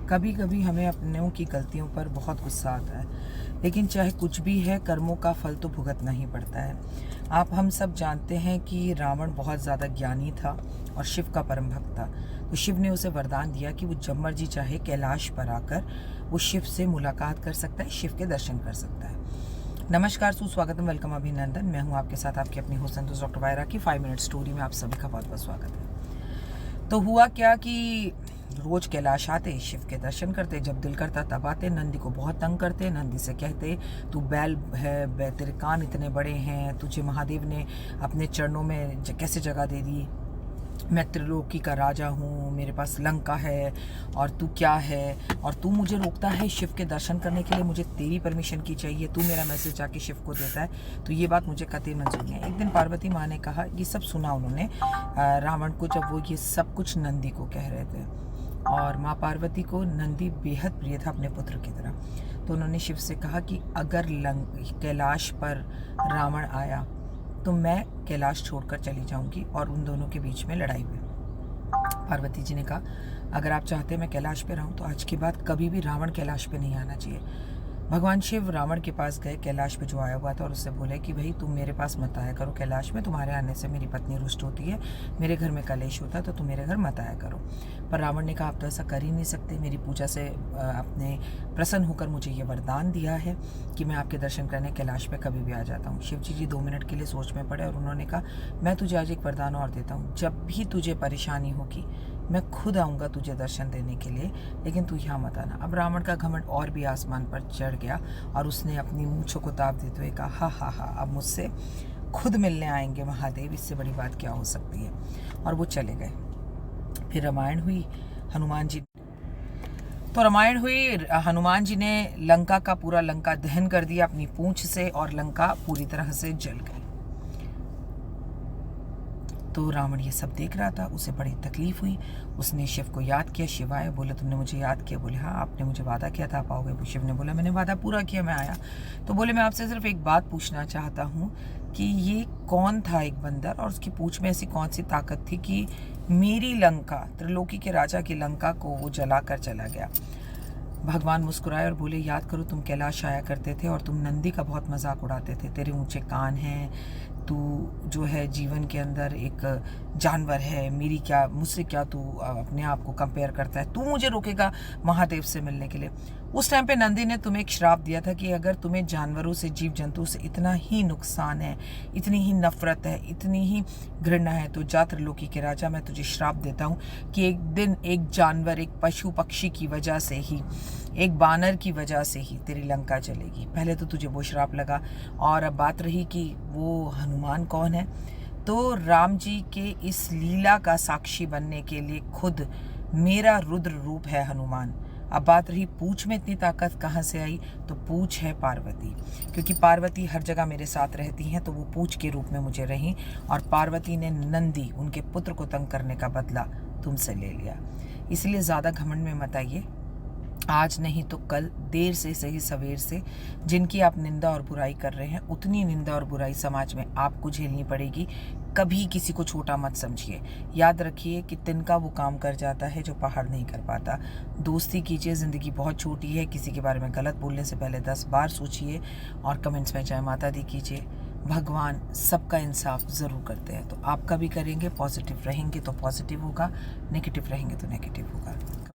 कभी कभी हमें अपनों की गलतियों पर बहुत गुस्सा आता है, लेकिन चाहे कुछ भी है, कर्मों का फल तो भुगतना ही पड़ता है। हम सब जानते हैं कि रावण बहुत ज़्यादा ज्ञानी था और शिव का परम भक्त था। तो शिव ने उसे वरदान दिया कि वो जब मर्जी चाहे कैलाश पर आकर वो शिव से मुलाकात कर सकता है, शिव के दर्शन कर सकता है। नमस्कार, सुस्वागतम, वेलकम, अभिनंदन। मैं हूँ आपके साथ आपकी अपनी होस्ट संतोष डॉक्टर वायरा की 5 मिनट स्टोरी में आप सभी का बहुत बहुत स्वागत है। तो हुआ क्या कि रोज कैलाश आते, शिव के दर्शन करते, जब दिल करता तब आते। नंदी को बहुत तंग करते, नंदी से कहते तू बैल है, तेरे कान इतने बड़े हैं, तुझे महादेव ने अपने चरणों में कैसे जगह दे दी, मैं त्रिलोकी का राजा हूँ, मेरे पास लंका है और तू क्या है, और तू मुझे रोकता है शिव के दर्शन करने के लिए, मुझे तेरी परमिशन की चाहिए, तू मेरा मैसेज जाके शिव को देता है, तो ये बात मुझे कतई मंजूर नहीं है। एक दिन पार्वती माँ ने कहा, ये सब सुना उन्होंने रावण को, जब वो ये सब कुछ नंदी को कह रहे थे, और माँ पार्वती को नंदी बेहद प्रिय था अपने पुत्र की तरह। तो उन्होंने शिव से कहा कि अगर कैलाश पर रावण आया तो मैं कैलाश छोड़कर चली जाऊंगी और उन दोनों के बीच में लड़ाई हुई। पार्वती जी ने कहा, अगर आप चाहते हैं मैं कैलाश पे रहूं तो आज के बाद कभी भी रावण कैलाश पे नहीं आना चाहिए। भगवान शिव रावण के पास गए, कैलाश पे जो आया हुआ था, और उससे बोले कि भाई तुम मेरे पास मत आया करो कैलाश में, तुम्हारे आने से मेरी पत्नी रुष्ट होती है, मेरे घर में कलेश होता है, तो तुम मेरे घर मत आया करो। पर रावण ने कहा, आप तो ऐसा कर ही नहीं सकते, मेरी पूजा से अपने प्रसन्न होकर मुझे ये वरदान दिया है कि मैं आपके दर्शन करने कैलाश पे कभी भी आ जाता हूँ। शिव जी 2 मिनट के लिए सोच में पड़े और उन्होंने कहा, मैं तुझे आज एक वरदान और देता हूँ, जब भी तुझे परेशानी होगी मैं खुद आऊँगा तुझे दर्शन देने के लिए, लेकिन तू यहाँ मत आना। अब रावण का घमंड और भी आसमान पर चढ़ गया और उसने अपनी मूंछों को ताप देते हुए कहा, हा हा हा, अब मुझसे खुद मिलने आएंगे महादेव, इससे बड़ी बात क्या हो सकती है। और वो चले गए। फिर रामायण हुई, हनुमान जी हनुमान जी ने लंका का पूरा लंका दहन कर दिया अपनी पूंछ से, और लंका पूरी तरह से जल गई। तो रावण ये सब देख रहा था, उसे बड़ी तकलीफ हुई। उसने शिव को याद किया, शिव आए, बोले तुमने मुझे याद किया? बोले हाँ, आपने मुझे वादा किया था आप आओगे। शिव ने बोला मैंने वादा पूरा किया, मैं आया। तो बोले मैं आपसे सिर्फ एक बात पूछना चाहता हूँ कि ये कौन था एक बंदर, और उसकी पूंछ में ऐसी कौन सी ताकत थी कि मेरी लंका, त्रिलोकी के राजा की लंका को वो जला कर चला गया। भगवान मुस्कुराए और बोले, याद करो तुम कैलाश आया करते थे और तुम नंदी का बहुत मजाक उड़ाते थे, तेरे ऊंचे कान हैं, तू जो है जीवन के अंदर एक जानवर है, मुझसे क्या तू अपने आप को कंपेयर करता है, तू मुझे रोकेगा महादेव से मिलने के लिए। उस टाइम पे नंदी ने तुम्हें एक श्राप दिया था कि अगर तुम्हें जानवरों से, जीव जंतु से इतना ही नुकसान है, इतनी ही नफरत है, इतनी ही घृणा है, तो जा त्रिलोकी के राजा, मैं तुझे श्राप देता हूँ कि एक दिन एक जानवर, एक पशु पक्षी की वजह से ही, एक बानर की वजह से ही तेरी लंका चलेगी। पहले तो तुझे वो श्राप लगा। और अब बात रही कि वो हनुमान कौन है, तो राम जी के इस लीला का साक्षी बनने के लिए खुद मेरा रुद्र रूप है हनुमान। अब बात रही पूंछ में इतनी ताकत कहाँ से आई, तो पूंछ है पार्वती, क्योंकि पार्वती हर जगह मेरे साथ रहती हैं, तो वो पूंछ के रूप में मुझे रही, और पार्वती ने नंदी, उनके पुत्र को तंग करने का बदला तुमसे ले लिया। इसलिए ज़्यादा घमंड में मत आइए, आज नहीं तो कल, देर से सही सवेर से, जिनकी आप निंदा और बुराई कर रहे हैं उतनी निंदा और बुराई समाज में आपको झेलनी पड़ेगी। कभी किसी को छोटा मत समझिए। याद रखिए कि तिनका वो काम कर जाता है जो पहाड़ नहीं कर पाता। दोस्ती कीजिए, ज़िंदगी बहुत छोटी है, किसी के बारे में गलत बोलने से पहले 10 बार सोचिए, और कमेंट्स में जय माता दी कीजिए। भगवान सबका इंसाफ ज़रूर करते हैं, तो आपका भी करेंगे। पॉजिटिव रहेंगे तो पॉजिटिव होगा, नेगेटिव रहेंगे तो नेगेटिव होगा।